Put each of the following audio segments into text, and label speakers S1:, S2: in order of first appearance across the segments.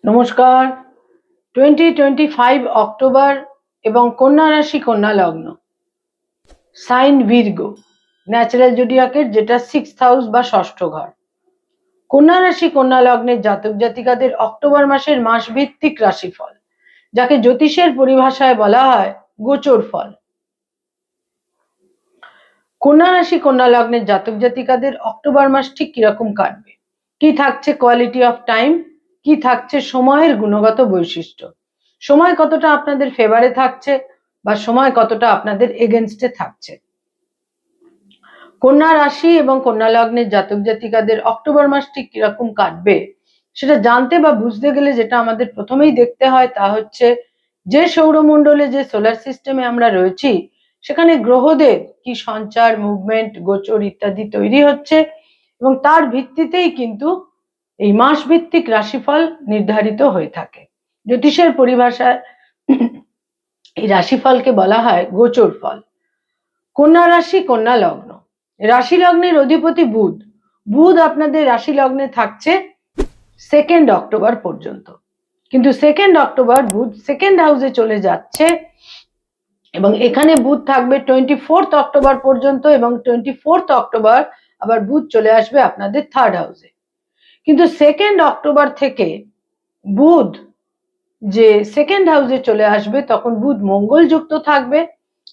S1: নমস্কার। 2025 অক্টোবর এবং কন্যা রাশি কন্যা লগ্ন, সাইন ভির্গো, ন্যাচারাল জোডিয়াকের যেটা 6th হাউস বা ষষ্ঠ ঘর। কন্যা রাশি কন্যা লগ্নের জাতক জাতিকাদের অক্টোবর মাসের মাসভিত্তিক রাশিফল, যাকে জ্যোতিষের পরিভাষায় বলা হয় গোচর ফল। কন্যা রাশি কন্যা লগ্নের জাতক জাতিকাদের অক্টোবর মাস ঠিক কিরকম কাটবে, কি থাকছে কোয়ালিটি অফ টাইম, কি থাকছে সময়ের গুণগত বৈশিষ্ট্য, সময় কতটা আপনাদের ফেভারে থাকছে বা সময় কতটা আপনাদের এগেনস্টে থাকছে। কন্যা রাশি এবং কন্যা লগ্নের জাতক জাতিকাদের অক্টোবর মাস ঠিক কিরকম কাটবে সেটা জানতে বা বুঝতে গেলে যেটা আমাদের প্রথমেই দেখতে হয় তা হচ্ছে যে সৌরমণ্ডলে, যে সোলার সিস্টেমে আমরা রয়েছি সেখানে গ্রহদের কি সঞ্চার, মুভমেন্ট, গোচর ইত্যাদি তৈরি হচ্ছে এবং তার ভিত্তিতেই কিন্তু এই মাস ভিত্তিক রাশিফল নির্ধারিত হয়ে থাকে। জ্যোতিষের পরিভাষায় এই রাশিফলকে বলা হয় গোচর ফল। কন্যা রাশি কন্যা লগ্ন, রাশি লগ্নের অধিপতি বুধ। বুধ আপনাদের রাশি লগ্নে থাকছে 2 অক্টোবর পর্যন্ত, কিন্তু 2 অক্টোবর বুধ সেকেন্ড হাউসে চলে যাচ্ছে এবং এখানে বুধ থাকবে 24 অক্টোবর পর্যন্ত এবং 24 অক্টোবর আবার বুধ চলে আসবে আপনাদের 3rd হাউসে। কিন্তু 2 অক্টোবর থেকে বুধ যে সেকেন্ড হাউসে চলে আসবে তখন বুধ মঙ্গল যুক্ত থাকবে,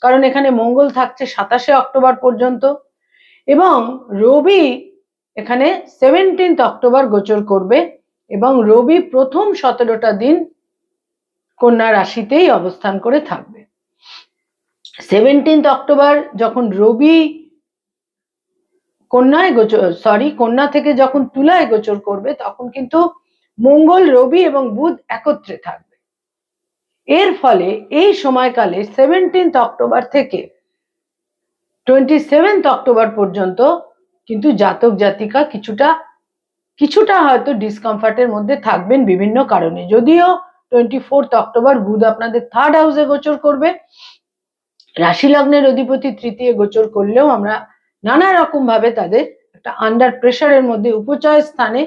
S1: কারণ এখানে মঙ্গল থাকছে 27 অক্টোবর পর্যন্ত এবং রবি এখানে 17 অক্টোবর গোচর করবে এবং রবি প্রথম 17টা দিন কন্যা রাশিতেই অবস্থান করে থাকবে। 17 অক্টোবর যখন রবি কন্যা থেকে যখন তুলায় গোচর করবে তখন কিন্তু মঙ্গল, রবি এবং বুধ একত্রে থাকবে। এর ফলে এই সময়কালে 17 অক্টোবর থেকে 27 অক্টোবর পর্যন্ত কিন্তু জাতক জাতিকা কিছুটা হয়তো ডিসকমফর্টের মধ্যে থাকবেন বিভিন্ন কারণে। যদিও 24 অক্টোবর বুধ আপনাদের 3rd হাউসে গোচর করবে, রাশি লগ্নের অধিপতি তৃতীয় গোচর করলেও আমরা নানা রকম ভাবে তাদের একটা আন্ডার প্রেসারের মধ্যে, উপচয় স্থানে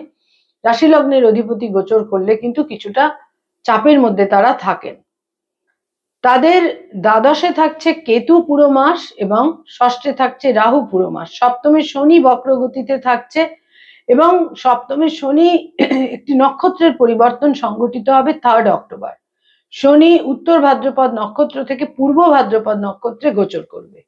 S1: রাশি লগ্নের অধিপতি গোচর করলে কিন্তু কিছুটা চাপের মধ্যে তারা থাকেন। তাদের দ্বাদশে থাকছে কেতু পুরো মাস এবং ষষ্ঠে থাকছে রাহু পুরো মাস। সপ্তমে শনি বক্রগতিতে থাকছে এবং সপ্তমে শনি একটি নক্ষত্রের পরিবর্তন সংঘটিত হবে 3rd অক্টোবর। শনি উত্তর ভাদ্রপদ নক্ষত্র থেকে পূর্ব ভাদ্রপদ নক্ষত্রে গোচর করবে।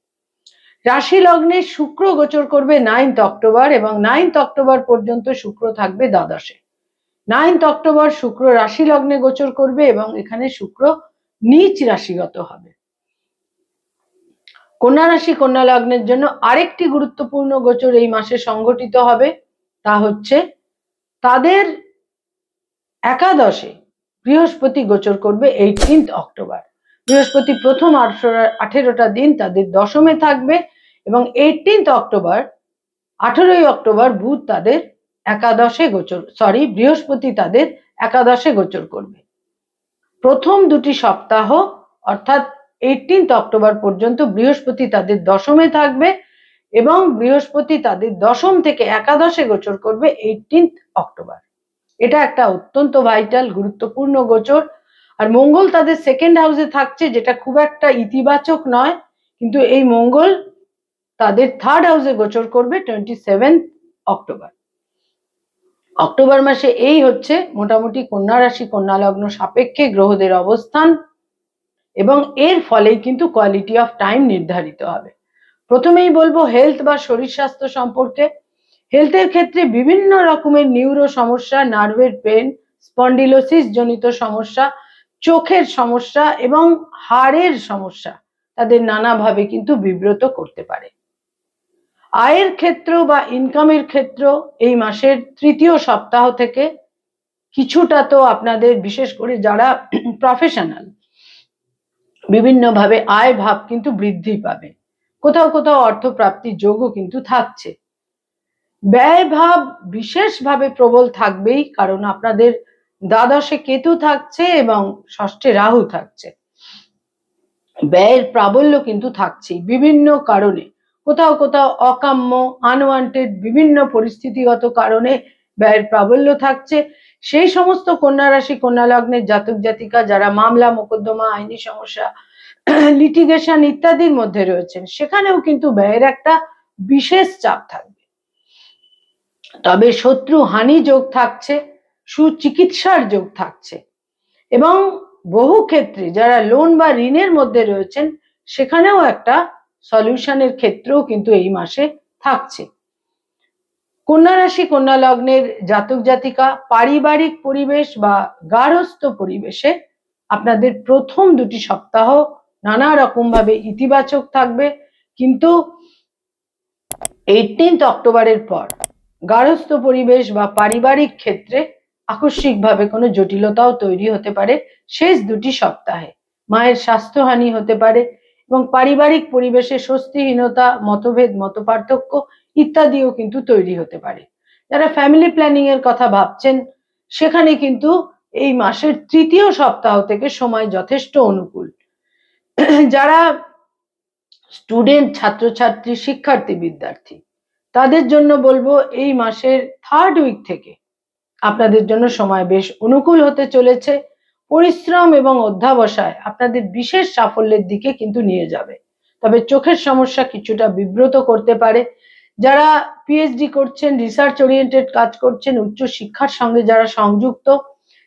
S1: রাশি লগ্নে শুক্র গোচর করবে 9th অক্টোবর এবং 9th অক্টোবর পর্যন্ত শুক্র থাকবে দ্বাদশে। 9th অক্টোবর শুক্র রাশি লগ্নে গোচর করবে এবং এখানে শুক্র নিচ রাশিগত হবে। কন্যা রাশি কন্যা লগ্নের জন্য আরেকটি গুরুত্বপূর্ণ গোচর এই মাসে সংঘটিত হবে, তা হচ্ছে তাদের একাদশে বৃহস্পতি গোচর করবে 18 অক্টোবর। বৃহস্পতি প্রথম 18টা দিন তাদের দশমে থাকবে এবং 18 অক্টোবর 18ই অক্টোবর বুধ তাদের বৃহস্পতি তাদের একাদশে গোচর করবে। প্রথম দুটি সপ্তাহ অর্থাৎ 18 অক্টোবর পর্যন্ত বৃহস্পতি তাদের দশমে থাকবে এবং বৃহস্পতি তাদের দশম থেকে একাদশে গোচর করবে 18 অক্টোবর। এটা একটা অত্যন্ত ভাইটাল গুরুত্বপূর্ণ গোচর। আর মঙ্গল তাদের সেকেন্ড হাউসে থাকছে, যেটা খুব একটা ইতিবাচক নয়, কিন্তু এই মঙ্গল তাদের 3rd হাউসে গোচর করবে 27 অক্টোবর। অক্টোবর মাসে এই হচ্ছে মোটামুটি কন্যা রাশি কন্যা লগ্ন সাপেক্ষে গ্রহদের অবস্থান এবং এর ফলেই কিন্তু কোয়ালিটি অফ টাইম নির্ধারিত হবে। প্রথমেই বলবো হেলথ বা শরীর স্বাস্থ্য সম্পর্কে। হেলথের ক্ষেত্রে বিভিন্ন রকমের নিউরো সমস্যা, নার্ভের পেন, স্পন্ডিলোসিস জনিত সমস্যা, চোখের সমস্যা এবং হাড়ের সমস্যা তাদের নানাভাবে কিন্তু বিব্রত করতে পারে। আয়ের ক্ষেত্র বা ইনকামের ক্ষেত্র এই মাসের 3য় সপ্তাহ থেকে কিছুটা তো আপনাদের, বিশেষ করে যারা প্রফেশনাল, বিভিন্নভাবে আয় ভাব কিন্তু বৃদ্ধি পাবে। কোথাও কোথাও অর্থপ্রাপ্তির যোগও কিন্তু থাকছে। ব্যয় ভাব বিশেষভাবে প্রবল থাকবেই, কারণ আপনাদের দ্বাদশে কেতু থাকছে এবং ষষ্ঠে রাহু থাকছে। ব্যয়ের প্রাবল্য কিন্তু থাকছেই বিভিন্ন কারণে। কোথাও কোথাও অকাম্য, আনওয়ান্টেড বিভিন্ন পরিস্থিতিগত কারণে ব্যয়ের প্রাবল্য থাকছে। সেই সমস্ত কন্যা রাশি কন্যা লগ্নের জাতক জাতিকা যারা মামলা মোকদ্দমা আইনি সমস্যা লিটিগেশন ইত্যাদির মধ্যে রয়েছেন, সেখানেও কিন্তু ব্যয়ের একটা বিশেষ চাপ থাকবে। তবে শত্রু হানি যোগ থাকছে, সুচিকিৎসার যোগ থাকছে, এবং বহু ক্ষেত্রে যারা লোন বা ঋণের মধ্যে রয়েছেন সেখানেও একটা সলিউশনের ক্ষেত্রেও কিন্তু এই মাসে থাকছে। কন্যা রাশি কন্যা লগ্নের জাতক জাতিকা পারিবারিক পরিবেশ বা গার্হস্থ্য পরিবেশে আপনাদের প্রথম দুটি সপ্তাহ নানা রকম ভাবে ইতিবাচক থাকবে, কিন্তু 18 অক্টোবরের পর গার্হস্থ্য পরিবেশ বা পারিবারিক ক্ষেত্রে আকস্মিকভাবে কোনো জটিলতাও তৈরি হতে পারে শেষ দুটি সপ্তাহে। মায়ের স্বাস্থ্যহানি হতে পারে এবং পারিবারিক পরিবেশে স্বস্তিহীনতা, মতভেদ, মতপার্থক্য ইত্যাদিও কিন্তু তৈরি হতে পারে। যারা ফ্যামিলি প্ল্যানিং এর কথা ভাবছেন সেখানে কিন্তু এই মাসের তৃতীয় সপ্তাহ থেকে সময় যথেষ্ট অনুকূল। যারা স্টুডেন্ট, ছাত্রছাত্রী, শিক্ষার্থী, বিদ্যার্থী, তাদের জন্য বলবো এই মাসের 3rd উইক থেকে আপনাদের জন্য সময় বেশ অনুকূল হতে চলেছে। পরিশ্রম এবং অধ্যাবসায় আপনাদের বিশেষ সাফল্যের দিকে কিন্তু নিয়ে যাবে, তবে চোখের সমস্যা কিছুটা বিব্রত করতে পারে। যারা পিএইচডি করছেন, রিসার্চ ওরিয়েন্টেড কাজ করছেন, উচ্চ শিক্ষার সঙ্গে যারা সংযুক্ত,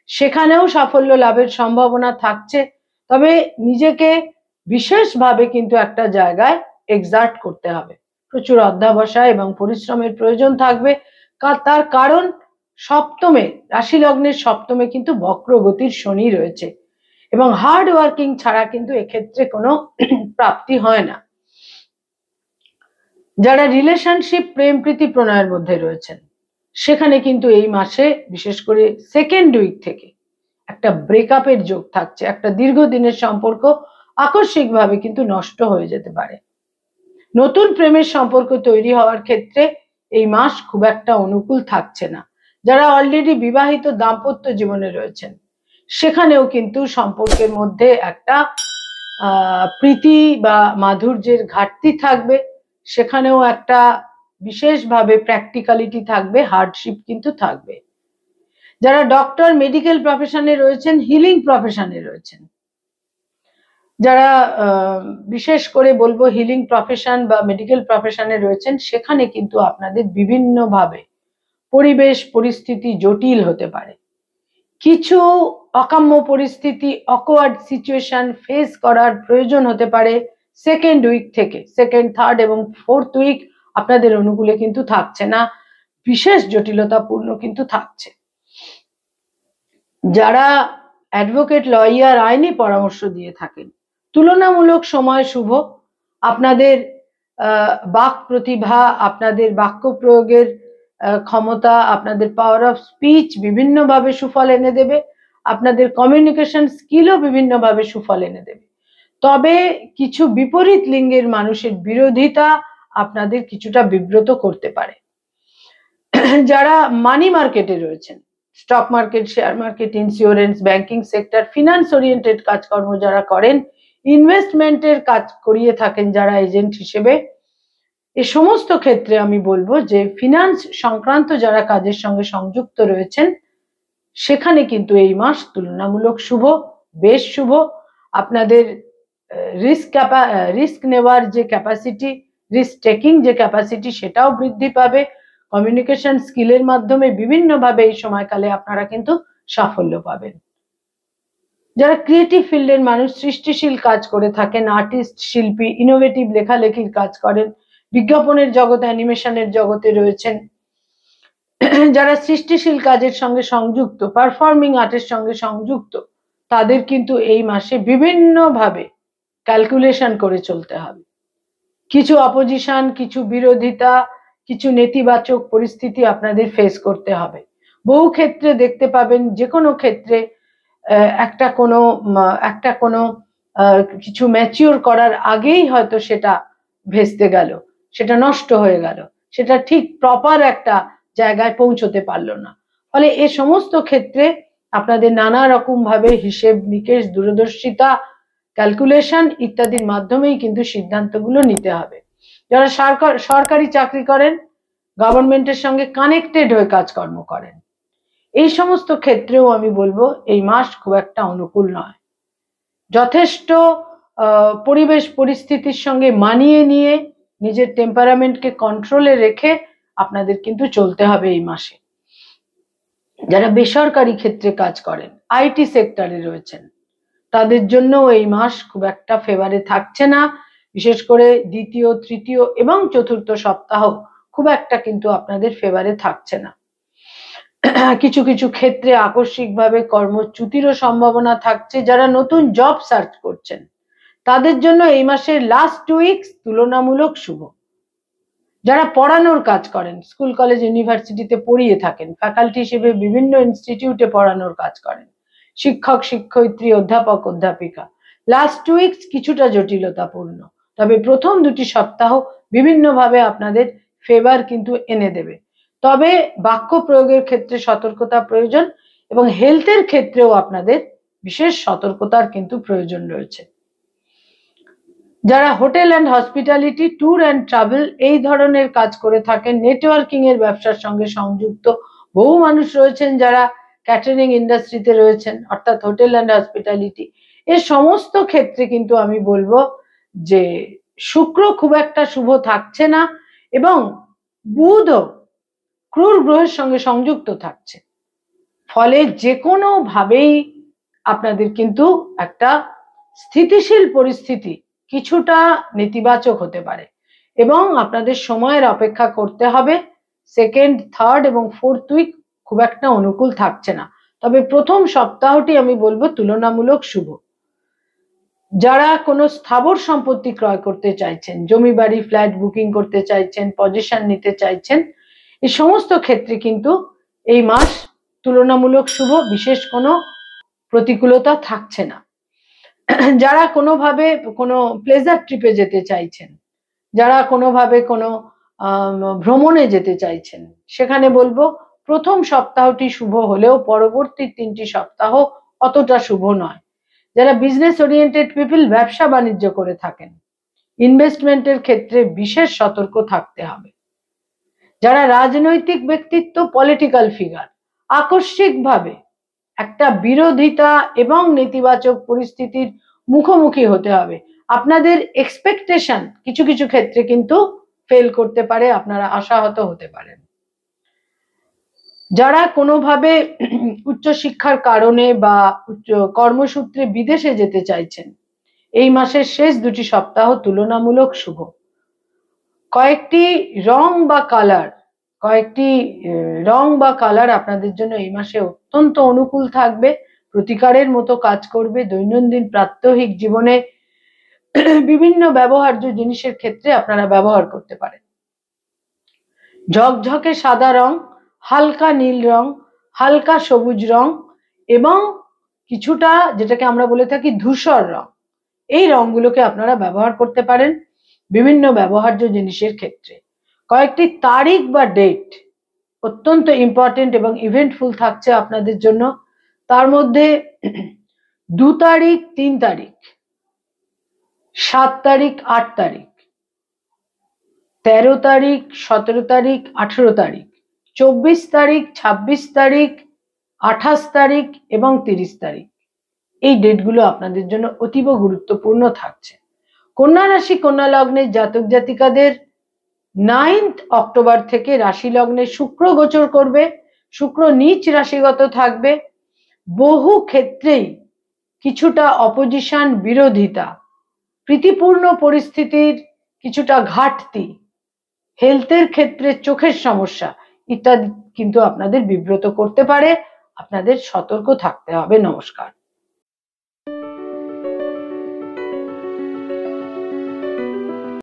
S1: সেখানেও সাফল্য লাভের সম্ভাবনা থাকছে, তবে নিজেকে বিশেষভাবে কিন্তু একটা জায়গায় এক্সার্ট করতে হবে। প্রচুর অধ্যাবসায় এবং পরিশ্রমের প্রয়োজন থাকবে, তার কারণ সপ্তমে, রাশি লগ্নের সপ্তমে কিন্তু বক্রগতির শনি রয়েছে এবং হার্ড ওয়ার্কিং ছাড়া কিন্তু এক্ষেত্রে কোনো প্রাপ্তি হয় না। যারা রিলেশনশিপ, প্রেম প্রীতি প্রণয়ের মধ্যে রয়েছেন সেখানে কিন্তু এই মাসে বিশেষ করে 2nd উইক থেকে একটা ব্রেকআপের যোগ থাকছে। একটা দীর্ঘদিনের সম্পর্ক আকস্মিকভাবে কিন্তু নষ্ট হয়ে যেতে পারে। নতুন প্রেমের সম্পর্ক তৈরি হওয়ার ক্ষেত্রে এই মাস খুব একটা অনুকূল থাকছে না। যারা অলরেডি বিবাহিত দাম্পত্য জীবনে রয়েছেন সেখানেও কিন্তু সম্পর্কের মধ্যে একটা প্রীতি বা মাধুর্যের ঘাটতি থাকবে, সেখানেও একটা বিশেষভাবে প্র্যাকটিক্যালিটি থাকবে, হার্ডশিপ কিন্তু থাকবে। যারা ডক্টর, মেডিকেল প্রফেশনে রয়েছেন, হিলিং প্রফেশনে রয়েছেন, যারা বিশেষ করে বলবো হিলিং প্রফেশন বা মেডিকেল প্রফেশনে রয়েছেন, সেখানে কিন্তু আপনাদের বিভিন্নভাবে পরিবেশ পরিস্থিতি জটিল হতে পারে। কিছু অকাম্য পরিস্থিতি, অকওয়ার্ড সিচুয়েশন ফেস করার প্রয়োজন হতে পারে 2nd উইক থেকে। 2nd, 3rd এবং 4th উইক আপনাদের অনুকূলে কিন্তু থাকছে না, বিশেষ জটিলতাপূর্ণ কিন্তু থাকছে। যারা অ্যাডভোকেট, লয়ার, আইনি পরামর্শ দিয়ে থাকেন, তুলনামূলক সময় শুভ। আপনাদের বাক প্রতিভা, আপনাদের বাক্য প্রয়োগের ক্ষমতা, আপনাদের পাওয়ার অফ স্পিচ বিভিন্নভাবে সুফল এনে দেবে, আপনাদের কমিউনিকেশন স্কিলও বিভিন্নভাবে সুফল এনে দেবে। তবে কিছু বিপরীত লিঙ্গের মানুষের বিরোধিতা আপনাদের কিছুটা বিব্রত করতে পারে। যারা মানি মার্কেটে রয়েছেন, stock market, share market, insurance, banking sector, finance oriented কাজকর্ম যারা করেন, ইনভেস্টমেন্টের কাজ করিয়ে থাকেন যারা এজেন্ট হিসেবে, এই সমস্ত ক্ষেত্রে আমি বলবো যে ফিনান্স সংক্রান্ত যারা কাজের সঙ্গে সংযুক্ত রয়েছেন সেখানে কিন্তু এই মাস তুলনামূলক শুভ, বেশ শুভ। আপনাদের রিস্ক নেওয়ার যে ক্যাপাসিটি, রিস্ক টেকিং যে ক্যাপাসিটি, সেটাও বৃদ্ধি পাবে। কমিউনিকেশন স্কিলের মাধ্যমে বিভিন্নভাবে এই সময়কালে আপনারা কিন্তু সাফল্য পাবেন। যারা ক্রিয়েটিভ ফিল্ডের মানুষ, সৃষ্টিশীল কাজ করে থাকেন, আর্টিস্ট, শিল্পী, ইনোভেটিভ লেখালেখির কাজ করেন, বিজ্ঞাপনের জগতে, অ্যানিমেশনের জগতে রয়েছেন, যারা সৃষ্টিশীল কাজের সঙ্গে সংযুক্ত, পারফর্মিং আর্টের সঙ্গে সংযুক্ত, তাদের কিন্তু এই মাসে বিভিন্নভাবে ক্যালকুলেশন করে চলতে হবে। কিছু অপোজিশন, কিছু বিরোধিতা, কিছু নেতিবাচক পরিস্থিতি আপনাদের ফেস করতে হবে। বহু ক্ষেত্রে দেখতে পাবেন যে কোনো ক্ষেত্রে একটা কোনো কিছু ম্যাচিওর করার আগেই হয়তো সেটা ভেস্তে গেল, সেটা নষ্ট হয়ে গেল, সেটা ঠিক প্রপার একটা জায়গায় পৌঁছতে পারলো না। ফলে এ সমস্ত ক্ষেত্রে আপনাদের নানা রকম ভাবে হিসেব নিকেশ, দূরদর্শিতা, ক্যালকুলেশন ইত্যাদির মাধ্যমেই কিন্তু সিদ্ধান্তগুলো নিতে হবে। যারা সরকারি চাকরি করেন, গভর্নমেন্টের সঙ্গে কানেক্টেড হয়ে কাজকর্ম করেন, এই সমস্ত ক্ষেত্রেও আমি বলবো এই মাস খুব একটা অনুকূল নয়। যথেষ্ট পরিবেশ পরিস্থিতির সঙ্গে মানিয়ে নিয়ে নিজের টেম্পারামেন্টকে কন্ট্রোলে রেখে আপনাদের কিন্তু চলতে হবে এই মাসে। যারা বেসরকারি ক্ষেত্রে কাজ করেন, আইটি সেক্টরে রয়েছেন, তাদের জন্য এই মাস খুব একটা ফেভারে থাকছে না। বিশেষ করে দ্বিতীয়, তৃতীয় এবং চতুর্থ সপ্তাহ খুব একটা কিন্তু আপনাদের ফেভারে থাকছে না। কিছু কিছু ক্ষেত্রে আকস্মিকভাবে কর্মচ্যুতিরও সম্ভাবনা থাকছে। যারা নতুন জব সার্চ করছেন তাদের জন্য এই মাসের লাস্ট 2 উইকস তুলনামূলক শুভ। যারা পড়ানোর কাজ করেন, স্কুল কলেজ ইউনিভার্সিটিতে পড়িয়ে থাকেন, ফ্যাকাল্টি হিসেবে বিভিন্ন ইনস্টিটিউটে পড়ানোর কাজ করেন, শিক্ষক শিক্ষয়িত্রী অধ্যাপক অধ্যাপিকা, লাস্ট 2 উইকস কিছুটা জটিলতাপূর্ণ, তবে প্রথম 2টি সপ্তাহ বিভিন্নভাবে আপনাদের ফেভার কিন্তু এনে দেবে। তবে বাক্য প্রয়োগের ক্ষেত্রে সতর্কতা প্রয়োজন এবং হেলথের ক্ষেত্রেও আপনাদের বিশেষ সতর্কতার কিন্তু প্রয়োজন রয়েছে। যারা hotel and hospitality, tour and travel এই ধরনের কাজ করে থাকেন, নেটওয়ার্কিং এর ব্যবসার সঙ্গে সংযুক্ত বহু মানুষ রয়েছেন, যারা ক্যাটারিং ইন্ডাস্ট্রিতে রয়েছেন, অর্থাৎ হোটেল অ্যান্ড হসপিটালিটি, এর সমস্ত ক্ষেত্রে কিন্তু আমি বলবো যে শুক্র খুব একটা শুভ থাকছে না এবং বুধও ক্রূর গ্রহের সঙ্গে সংযুক্ত থাকছে। ফলে যে কোনো ভাবেই আপনাদের কিন্তু একটা স্থিতিশীল পরিস্থিতি কিছুটা নেতিবাচক হতে পারে এবং আপনাদের সময়ের অপেক্ষা করতে হবে। সেকেন্ড, থার্ড এবং ফোর্থ উইক খুব একটা অনুকূল থাকছে না, তবে প্রথম সপ্তাহটি আমি বলবো তুলনামূলক শুভ। যারা কোনো স্থাবর সম্পত্তি ক্রয় করতে চাইছেন, জমি বাড়ি ফ্ল্যাট বুকিং করতে চাইছেন, পজিশন নিতে চাইছেন, এই সমস্ত ক্ষেত্রে কিন্তু এই মাস তুলনামূলক শুভ, বিশেষ কোনো প্রতিকূলতা থাকছে না। যারা কোনোভাবে কোনো প্লেজার ট্রিপে যেতে চাইছেন, যারা কোনোভাবে কোনো ভ্রমণে যেতে চাইছেন, সেখানে বলবো প্রথম সপ্তাহটি শুভ হলেও পরবর্তী 3টি সপ্তাহ অতটা শুভ নয়। যারা বিজনেস ওরিয়েন্টেড পিপল, ব্যবসা বাণিজ্য করে থাকেন, ইনভেস্টমেন্টের ক্ষেত্রে বিশেষ সতর্ক থাকতে হবে। যারা রাজনৈতিক ব্যক্তিত্ব, পলিটিক্যাল ফিগার, আকস্মিকভাবে একটা বিরোধিতা এবং নেতিবাচক পরিস্থিতির মুখোমুখি হতে হবে। আপনাদের এক্সপেকটেশন কিছু কিছু ক্ষেত্রে কিন্তু ফেল করতে পারে, আপনারা আশাহত হতে পারেন। যারা কোনোভাবে উচ্চশিক্ষার কারণে বা কর্মসূত্রে বিদেশে যেতে চাইছেন, এই মাসের শেষ 2টি সপ্তাহ তুলনামূলক শুভ। কয়েকটি রং বা কালার আপনাদের জন্য এই মাসে অত্যন্ত অনুকূল থাকবে, প্রতিকারের মতো কাজ করবে। দৈনন্দিন প্রাত্যহিক জীবনে বিভিন্ন ব্যবহার্য জিনিসের ক্ষেত্রে আপনারা ব্যবহার করতে পারেন। ঝকঝকে সাদা রং, হালকা নীল রং, হালকা সবুজ রং এবং কিছুটা যেটাকে আমরা বলে থাকি ধূসর রং, এই রংগুলোকে আপনারা ব্যবহার করতে পারেন বিভিন্ন ব্যবহার্য জিনিসের ক্ষেত্রে। কয়েকটি তারিখ বা ডেট অত্যন্ত ইম্পর্টেন্ট এবং ইভেন্টফুল থাকছে আপনাদের জন্য। তার মধ্যে 2 তারিখ, 3 তারিখ, 7 তারিখ, 8 তারিখ, 13 তারিখ, 17 তারিখ, 18 তারিখ, 24 তারিখ, 26 তারিখ, 28 তারিখ এবং 30 তারিখ, এই ডেটগুলো আপনাদের জন্য অতীব গুরুত্বপূর্ণ থাকছে। কন্যা রাশি, কন্যা লগ্নের জাতক জাতিকাদের 9th অক্টোবর থেকে রাশি লগ্নে শুক্র গোচর করবে। শুক্র নিচ রাশিগত থাকবে। বহু ক্ষেত্রেই কিছুটা অপোজিশন, বিরোধিতা, প্রীতিপূর্ণ পরিস্থিতির কিছুটা ঘাটতি, হেলথের ক্ষেত্রে চোখের সমস্যা ইত্যাদি কিন্তু আপনাদের বিব্রত করতে পারে। আপনাদের সতর্ক থাকতে হবে। নমস্কার।